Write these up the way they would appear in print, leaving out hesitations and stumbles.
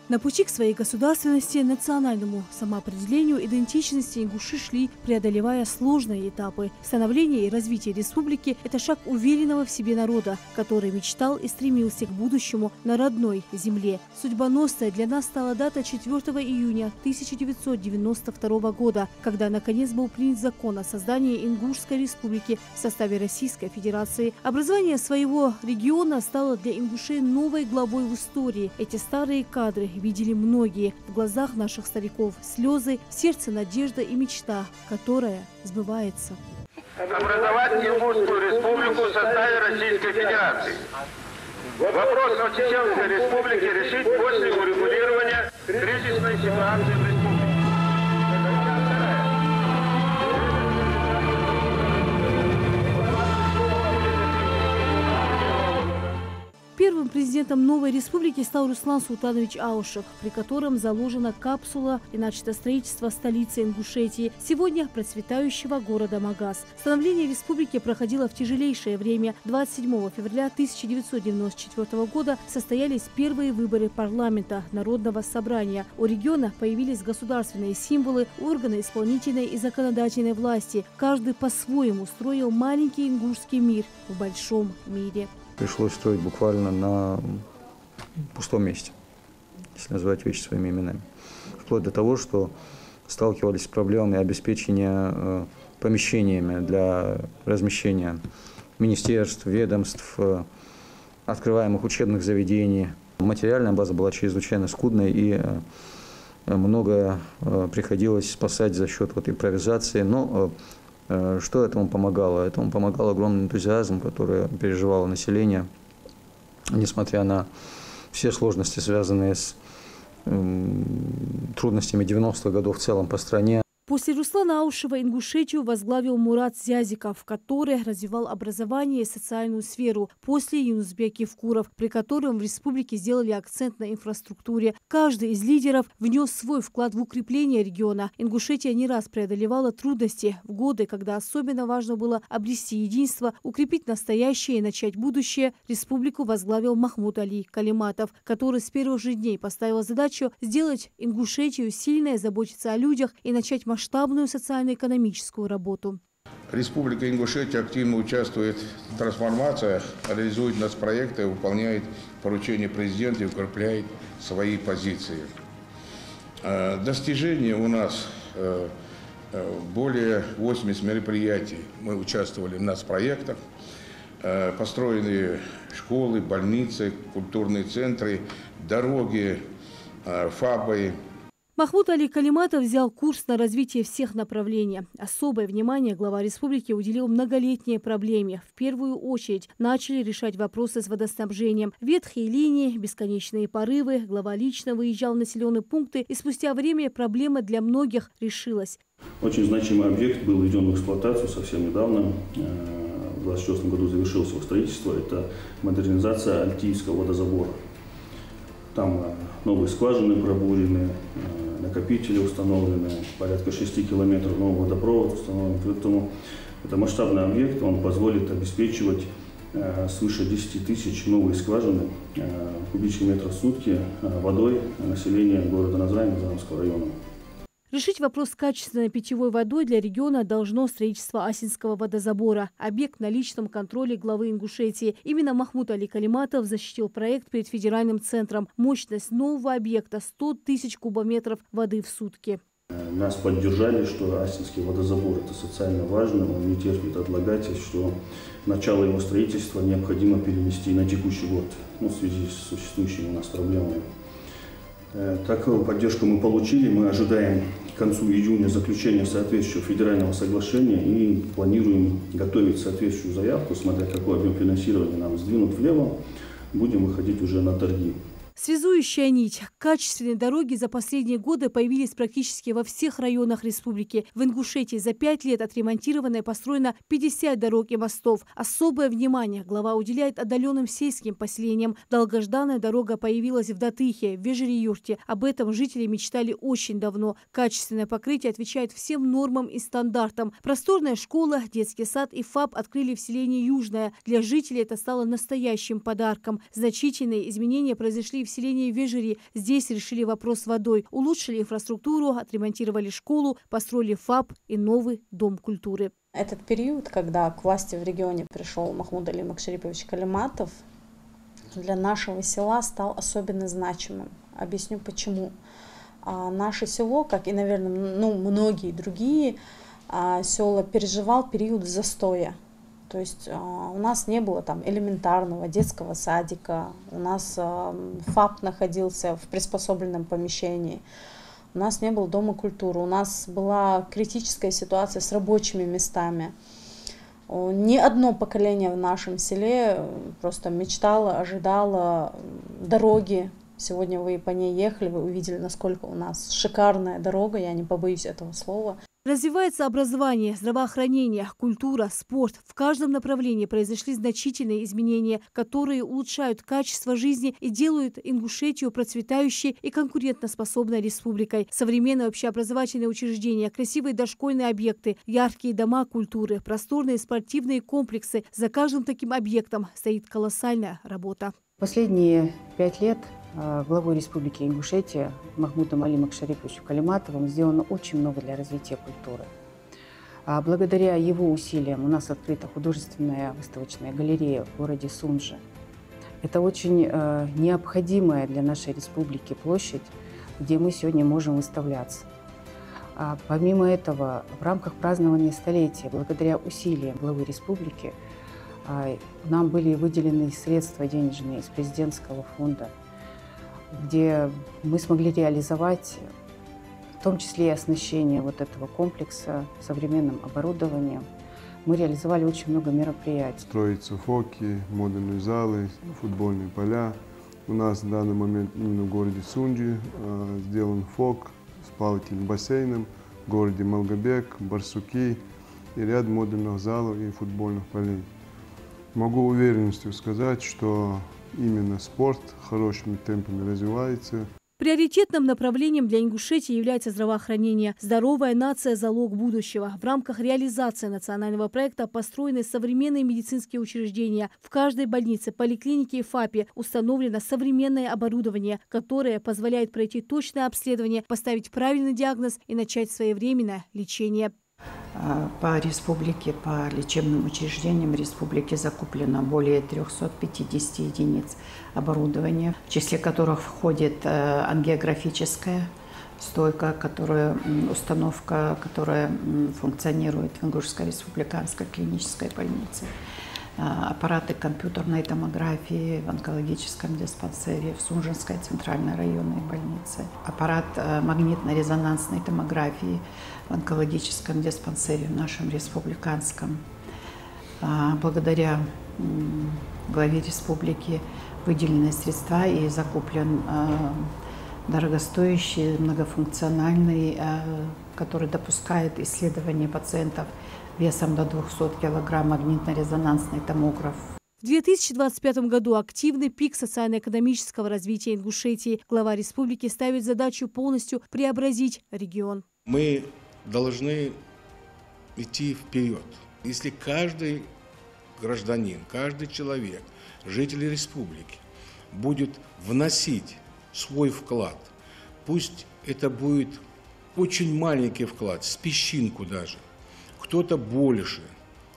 На пути к своей государственности, национальному самоопределению, идентичности ингуши шли, преодолевая сложные этапы. Становление и развитие республики – это шаг уверенного в себе народа, который мечтал и стремился к будущему на родной земле. Судьбоносной для нас стала дата 4 июня 1992 года, когда наконец был принят закон о создании Ингушской республики в составе Российской Федерации. Образование своего региона стало для ингушей новой главой в истории. Эти старые кадры видели многие. В глазах наших стариков слезы, в сердце надежда и мечта, которая сбывается. Образовать Ингушскую республику в составе Российской Федерации. Вопрос о Чеченской республике решить после урегулирования кризисной ситуации в республике. Первым президентом новой республики стал Руслан Султанович Аушев, при котором заложена капсула и начато строительство столицы Ингушетии, сегодня процветающего города Магаз. Становление республики проходило в тяжелейшее время. 27 февраля 1994 года состоялись первые выборы парламента, Народного собрания. У региона появились государственные символы, органы исполнительной и законодательной власти. Каждый по-своему строил маленький ингушский мир в большом мире. Пришлось строить буквально на пустом месте, если называть вещи своими именами. Вплоть до того, что сталкивались с проблемами обеспечения помещениями для размещения министерств, ведомств, открываемых учебных заведений. Материальная база была чрезвычайно скудной, и многое приходилось спасать за счет импровизации. Но что этому помогало? Этому помогал огромный энтузиазм, который переживало население, несмотря на все сложности, связанные с трудностями 90-х годов в целом по стране. После Руслана Аушева Ингушетию возглавил Мурат Зязиков, который развивал образование и социальную сферу. После Юнусбек Евкуров, при котором в республике сделали акцент на инфраструктуре. Каждый из лидеров внес свой вклад в укрепление региона. Ингушетия не раз преодолевала трудности в годы, когда особенно важно было обрести единство, укрепить настоящее и начать будущее. Республику возглавил Махмуд Али Калиматов, который с первых же дней поставил задачу сделать Ингушетию сильной, заботиться о людях и начать масштабную социально-экономическую работу. Республика Ингушетия активно участвует в трансформациях, реализует нацпроекты, выполняет поручения президента и укрепляет свои позиции. Достижения у нас более 80 мероприятий. Мы участвовали в нацпроектах, построены школы, больницы, культурные центры, дороги, ФАБы. Махмуд Али Калиматов взял курс на развитие всех направлений. Особое внимание глава республики уделил многолетней проблеме. В первую очередь начали решать вопросы с водоснабжением. Ветхие линии, бесконечные порывы. Глава лично выезжал в населенные пункты, и спустя время проблема для многих решилась. Очень значимый объект был введен в эксплуатацию совсем недавно. В 2024 году завершилось его строительство. Это модернизация Альтиевского водозабора. Там новые скважины пробурены, накопители установлены, порядка 6 километров нового водопровода установлен. Поэтому это масштабный объект, он позволит обеспечивать свыше 10 тысяч новые скважины, кубических метров в сутки водой населения города Назрань, Назранского района. Решить вопрос с качественной питьевой водой для региона должно строительство Асинского водозабора. Объект на личном контроле главы Ингушетии. Именно Махмуд Али Калиматов защитил проект перед федеральным центром. Мощность нового объекта – 100 тысяч кубометров воды в сутки. Нас поддержали, что Асинский водозабор – это социально важно, он не терпит отлагательств, что начало его строительства необходимо перенести на текущий год, в связи с существующими у нас проблемами. Такую поддержку мы получили. Мы ожидаем к концу июня заключения соответствующего федерального соглашения и планируем готовить соответствующую заявку, смотря какой объем финансирования нам сдвинут влево, будем выходить уже на торги. Связующая нить. Качественные дороги за последние годы появились практически во всех районах республики. В Ингушетии за 5 лет отремонтировано и построено 50 дорог и мостов. Особое внимание глава уделяет отдаленным сельским поселениям. Долгожданная дорога появилась в Датыхе, в Вежери-Юрте. Об этом жители мечтали очень давно. Качественное покрытие отвечает всем нормам и стандартам. Просторная школа, детский сад и ФАП открыли в селении Южное. Для жителей это стало настоящим подарком. Значительные изменения произошли в селении Вежери. Здесь решили вопрос с водой, улучшили инфраструктуру, отремонтировали школу, построили ФАП и новый дом культуры. Этот период, когда к власти в регионе пришел Махмуд Али Макшарипович Калиматов, для нашего села стал особенно значимым. Объясню почему. Наше село, как и, наверное, многие другие села, переживал период застоя. То есть у нас не было там элементарного детского садика, у нас ФАП находился в приспособленном помещении, у нас не было дома культуры, у нас была критическая ситуация с рабочими местами. Ни одно поколение в нашем селе просто мечтало, ожидало дороги. Сегодня вы по ней ехали, вы увидели, насколько у нас шикарная дорога, я не побоюсь этого слова. Развивается образование, здравоохранение, культура, спорт. В каждом направлении произошли значительные изменения, которые улучшают качество жизни и делают Ингушетию процветающей и конкурентоспособной республикой. Современные общеобразовательные учреждения, красивые дошкольные объекты, яркие дома культуры, просторные спортивные комплексы. За каждым таким объектом стоит колоссальная работа. Последние 5 лет главой Республики Ингушетия Махмудом Али Макшариповичем Калиматовым сделано очень много для развития культуры. Благодаря его усилиям у нас открыта художественная выставочная галерея в городе Сунжи. Это очень необходимая для нашей республики площадь, где мы сегодня можем выставляться. Помимо этого, в рамках празднования столетия, благодаря усилиям главы республики, нам были выделены средства денежные из президентского фонда, где мы смогли реализовать в том числе и оснащение вот этого комплекса современным оборудованием. Мы реализовали очень много мероприятий. Строятся фоки, модульные залы, футбольные поля. У нас в данный момент именно в городе Сунжи сделан фок с плавательным бассейном, в городе Малгобек, Барсуки и ряд модульных залов и футбольных полей. Могу уверенностью сказать, что именно спорт хорошими темпами развивается. Приоритетным направлением для Ингушетии является здравоохранение. Здоровая нация – залог будущего. В рамках реализации национального проекта построены современные медицинские учреждения. В каждой больнице, поликлинике и ФАПе установлено современное оборудование, которое позволяет пройти точное обследование, поставить правильный диагноз и начать своевременное лечение. По республике, по лечебным учреждениям республики закуплено более 350 единиц оборудования, в числе которых входит ангиографическая стойка, установка, которая функционирует в Ингушской республиканской клинической больнице, аппараты компьютерной томографии в онкологическом диспансере в Сунжинской центральной районной больнице, аппарат магнитно-резонансной томографии в онкологическом диспансере в нашем республиканском. Благодаря главе республики выделены средства и закуплен дорогостоящий, многофункциональный, который допускает исследование пациентов весом до 200 кг магнитно-резонансный томограф. В 2025 году активный пик социально-экономического развития Ингушетии. Глава республики ставит задачу полностью преобразить регион. Мы должны идти вперед. Если каждый гражданин, каждый человек, житель республики будет вносить свой вклад, пусть это будет очень маленький вклад, с песчинку даже, кто-то больше,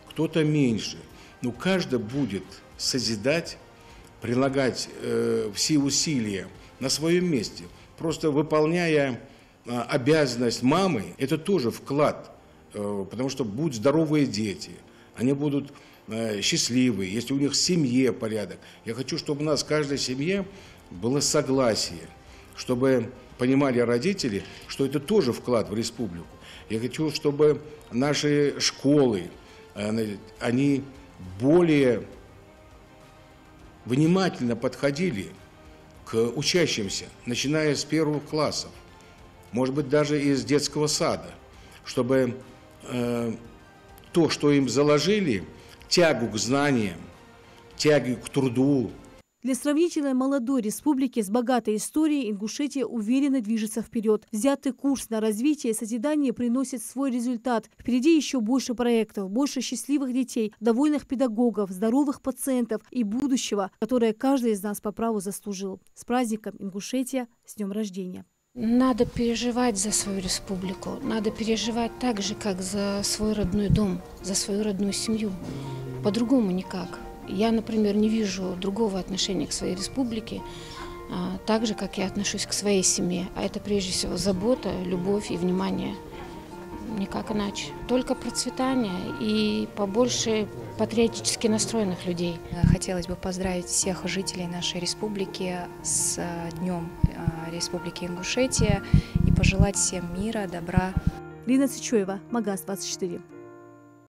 кто-то меньше, но каждый будет созидать, прилагать все усилия на своем месте, просто выполняя обязанность мамы, это тоже вклад, потому что будут здоровые дети, они будут счастливые, если у них в семье порядок. Я хочу, чтобы у нас в каждой семье было согласие, чтобы понимали родители, что это тоже вклад в республику. Я хочу, чтобы наши школы, они более внимательно подходили к к учащимся, начиная с первых классов, может быть, даже из детского сада, чтобы то, что им заложили, тягу к знаниям, тягу к труду. Для сравнительно молодой республики с богатой историей Ингушетия уверенно движется вперед. Взятый курс на развитие и созидание приносит свой результат. Впереди еще больше проектов, больше счастливых детей, довольных педагогов, здоровых пациентов и будущего, которое каждый из нас по праву заслужил. С праздником Ингушетия, с днем рождения! Надо переживать за свою республику, надо переживать так же, как за свой родной дом, за свою родную семью. По-другому никак. Я, например, не вижу другого отношения к своей республике, так же, как я отношусь к своей семье. А это прежде всего забота, любовь и внимание. Никак иначе. Только процветание и побольше патриотически настроенных людей. Хотелось бы поздравить всех жителей нашей республики с Днем Республики Ингушетия и пожелать всем мира, добра. Лина Цичоева, Магаз 24.